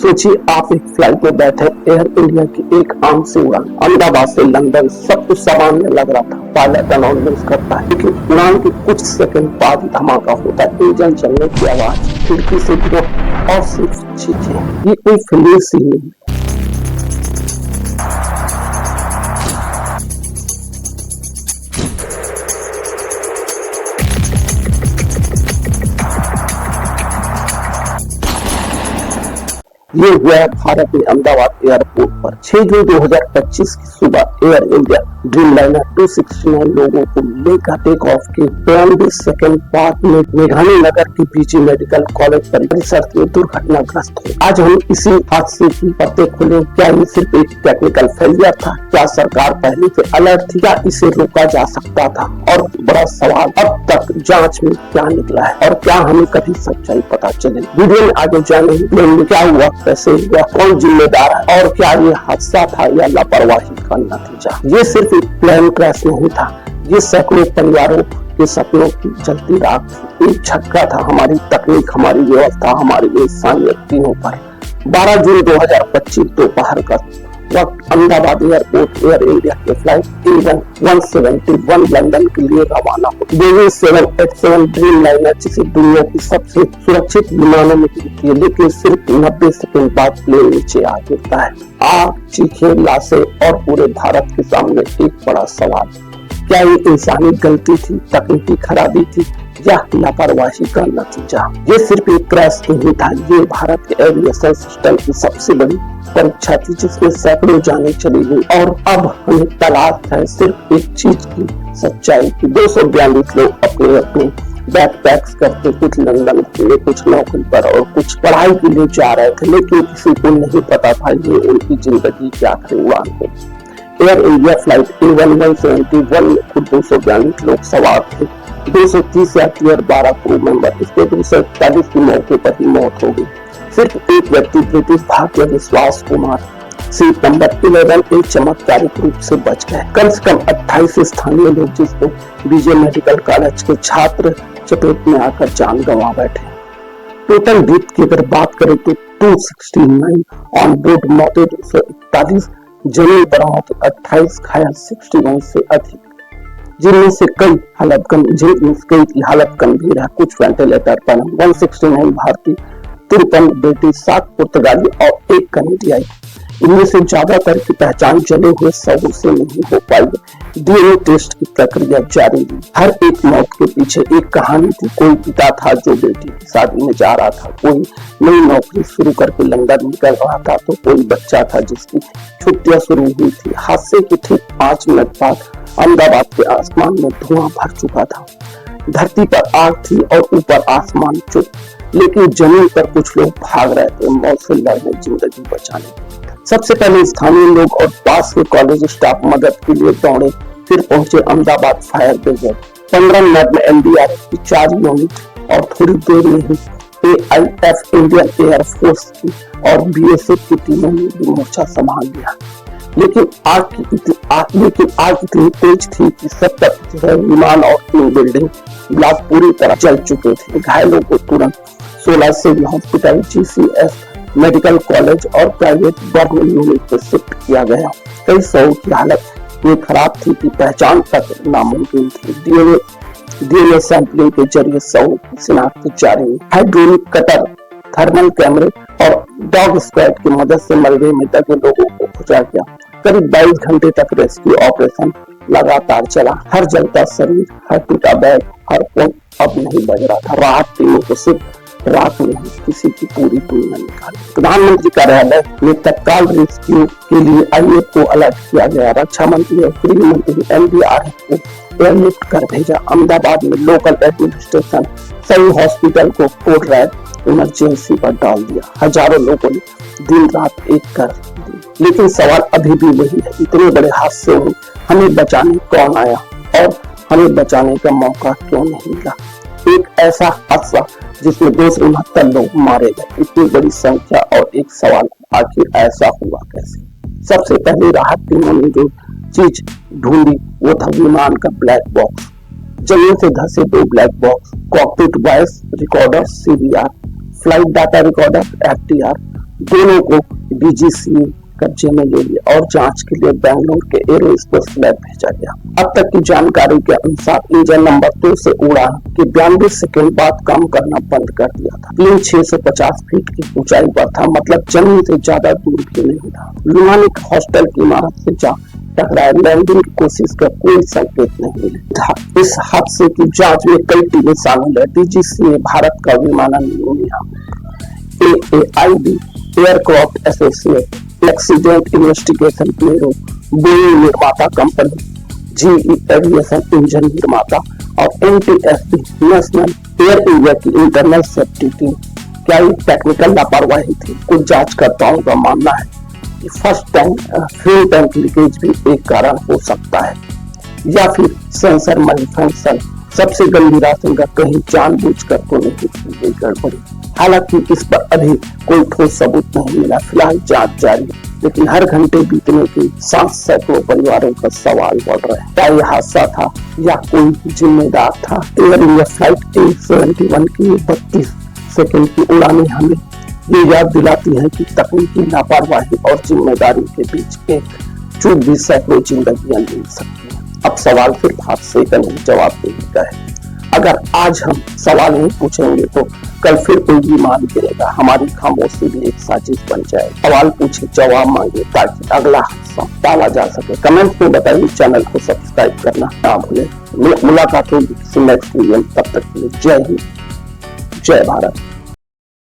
सोचिए आप एक फ्लाइट में बैठे, एयर इंडिया की एक आम सी उड़ान अहमदाबाद से लंदन, सब कुछ सामान्य लग रहा था। पायलट अनाउंसमेंट करता है, लेकिन उड़ान के कुछ सेकंड बाद धमाका होता है, इंजन चलने की आवाज, खिड़की से धुआं और सिर्फ चीखें। ये कोई फिल्मी सीन नहीं। ये हुआ है भारत में अहमदाबाद एयरपोर्ट पर 6 जून 2025 की सुबह। एयर इंडिया ड्रीमलाइनर 269 लोगों को लेकर टेक ऑफ के 92 सेकंड बाद में मेघानी नगर के बीजी मेडिकल कॉलेज परिसर में दुर्घटनाग्रस्त हुई। आज हम इसी हादसे की पत्ते खोले। क्या ये सिर्फ एक टेक्निकल फेलियर था? क्या सरकार पहले से अलर्ट थी? क्या इसे रोका जा सकता था? और बड़ा सवाल, अब तक जांच में क्या निकला है और क्या हमें कभी सच्चाई पता चले? वीडियो में आगे जाने क्या हुआ, कैसे हुआ, कौन जिम्मेदार है और क्या ये हादसा था या लापरवाही का नतीजा? ये सिर्फ एक प्लेन क्रैश नहीं था, ये सैकड़ों परिवारों के सपनों की जलती राख थी। एक झटका था हमारी तकनीक, हमारी व्यवस्था, हमारी इंसानियत तीनों पर। 12 जून 2025 दोपहर का वक्त अहमदाबाद एयरपोर्ट एयर इंडिया के फ्लाइट A171 लंदन के लिए रवाना हुई। बोइंग 787 ड्रीमलाइनर जिसे दुनिया की सबसे सुरक्षित विमानों में गिरती है, लेकिन सिर्फ 90 सेकंड बाद प्लेन नीचे आ गिरता है। आग, चीखें, लाशें और पूरे भारत के सामने एक बड़ा सवाल, क्या ये इंसानी गलती थी, तकनीकी खराबी थी या लापरवाही का नतीजा? ये सिर्फ एक क्रैश नहीं था, ये भारत के एविएशन सिस्टम की सबसे बड़ी परीक्षा थी, जिसमें सैकड़ों जानें चली गई। और अब हमें तलाश है सिर्फ एक चीज की, सच्चाई की। 242 लोग अपने अपने बैकपैक्स करते, कुछ लंदन के लिए, कुछ नौकरी पर और कुछ पढ़ाई के लिए जा रहे थे, लेकिन किसी को नहीं पता था ये उनकी जिंदगी की आखिरी उड़ान होगी। एयर इंडिया फ्लाइट A171 में कुल 242 लोग सवार थे। 230 यात्री और 12 क्रू मेंबर, इसके 241 की मौके पर ही मौत हो गई। सिर्फ एक व्यक्ति ब्रिटिश भारतीय विश्वास कुमार सीट नंबर 11 एक चमत्कारिक रूप से बच गए। कम से कम 28 स्थानीय लोग, जिसमें बीजे मेडिकल कॉलेज के छात्र चपेट में आकर जान गंवा बैठे। टोटल डेथ की अगर बात करें तो 269 ऑन बोर्ड मौतें, 241 जमीन पर मौतें, 28 घायल, 61 से अधिक, जिनमें से कई की हालत गंभीर है, कुछ वेंटिलेटर पर। 169 भारतीय, 53 ब्रिटिश, 7 पुर्तगाली और 1 कनेडियाई। इनमें से ज्यादातर की पहचान जले हुए शवों से नहीं हो पाई। डीएनए टेस्ट की प्रक्रिया जारी है। हर एक मौत के पीछे एक कहानी थी। कोई पिता था जो बेटी की शादी में जा रहा था, कोई नई नौकरी शुरू करके लंदन निकल रहा था, तो कोई बच्चा था जिसकी छुट्टियां शुरू हुई थी। हादसे के ठीक 5 मिनट बाद अहमदाबाद के आसमान में धुआं भर चुका था। धरती पर आग थी और ऊपर आसमान चुप, लेकिन जमीन पर कुछ लोग भाग रहे थे, मौत से लड़ने, जिंदगी बचाने। सबसे पहले स्थानीय लोग और पास के कॉलेज स्टाफ मदद के लिए दौड़े, फिर पहुंचे अहमदाबाद फायर ब्रिगेड। 15 मिनट में एनडीआरएफ की 4 यूनिट और थोड़ी देर में ही AIF इंडियन एयरफोर्स की और BSF की टीमों ने भी मोर्चा संभाल लिया। लेकिन आग इतनी तेज थी कि 70 विमान और 3 बिल्डिंग ब्लॉक पूरी तरह जल चुके थे। घायलों को तुरंत 16 civil hospital, GCS medical college और प्राइवेट बर्न यूनिट पर शिफ्ट किया गया। कई शवों की हालत ये खराब थी कि पहचान तक नामुमकिन थी। डीएनए सैंपलिंग के जरिए शवों की शिनाख्त जारी है। हाइड्रोलिक कटर, थर्मल कैमरे और डॉग स्क्वाड की मदद से मलबे में दबे लोगों को खोजा गया। करीब 22 घंटे तक रेस्क्यू ऑपरेशन लगातार चला। हर जलता शरीर, हर टूटा बैग, हर फोन अब नहीं बज रहा था। राहत टीमों को सिर्फ रात में ही किसी की पूरी दुनिया निकाली। प्रधानमंत्री कार्यालय में तत्काल रेस्क्यू के लिए IAF को अलर्ट किया गया। रक्षा मंत्री और गृह मंत्री NDRF को एयरलिफ्ट कर भेजा। अहमदाबाद में लोकल एडमिनिस्ट्रेशन सभी हॉस्पिटल को कोड रेड इमरजेंसी पर डाल दिया। हजारों लोगों ने दिन रात एक कर दी। लेकिन सवाल अभी भी वही है, इतने बड़े हादसे में हमें बचाने कौन आया और हमें बचाने का मौका क्यों नहीं मिला? एक ऐसा हादसा जिसमें 269 लोग मारे गए, इतनी बड़ी संख्या, और एक सवाल, आखिर ऐसा हुआ कैसे? सबसे पहले राहत टीमों ने जो चीज ढूंढी वो था विमान का ब्लैक बॉक्स। जमीन से धंसे 2 black box, cockpit voice recorder CVR, flight data recorder FDR, दोनों को डीजीसीए कब्जे में ले लिया और जांच के लिए बेंगलुरु के एरोस्पेस लैब भेजा गया। अब तक की जानकारी के अनुसार इंजन नंबर 2 से उड़ान के 92 सेकंड बाद काम करना बंद कर दिया था। प्लेन 650 फीट की ऊंचाई पर था, मतलब जमीन से ज्यादा दूर भी नहीं था। विमान एक हॉस्टल की इमारत से जा टकराया। लैंडिंग की कोशिश का कोई संकेत नहीं मिला। इस हादसे की जांच में कई टीमें शामिल है। डीजीसीए, भारत का विमानन union, AAIB, aircraft associate, accident investigation bureau, Boeing निर्माता कंपनी, GE एविएशन इंजन निर्माता और NTSB, नेशनल एयर इंडिया की इंटरनल सेफ्टी टीम। क्या ये टेक्निकल लापरवाही थी? कुछ जांचकर्ताओं का मानना है कि first time fuel tank leakage भी एक कारण हो सकता है, या फिर सेंसर मैलफंक्शन। सबसे गंभीर आशंका कहीं जानबूझकर तो नहीं की गई गड़बड़ी। हालांकि इस पर अभी कोई ठोस सबूत नहीं मिला। फिलहाल जांच जारी है, लेकिन हर घंटे बीतने के साथ सैकड़ों परिवारों का सवाल बढ़ रहा है। क्या यह हादसा था या कोई जिम्मेदार था? एयर इंडिया फ्लाइट A71 की 32 सेकंड की उड़ानें हमें ये याद दिलाती है कि तकनीकी लापरवाही और जिम्मेदारी के बीच एक चूक भी सैकड़ों जिंदगियां ले सकती है। अब सवाल सिर्फ हादसे का नहीं, जवाब देने का है। अगर आज हम सवाल नहीं पूछेंगे तो कल फिर कोई विमान गिरेगा। हमारी खामोशी भी एक साजिश बन जाए। सवाल पूछे, जवाब मांगे, ताकि अगला हादसा टाला जा सके। कमेंट में बताइए, चैनल को सब्सक्राइब करना ना भूलें। मुलाकात होगी किसी नेक्स्ट वीडियो में। तब तक के लिए जय हिंद, जय भारत।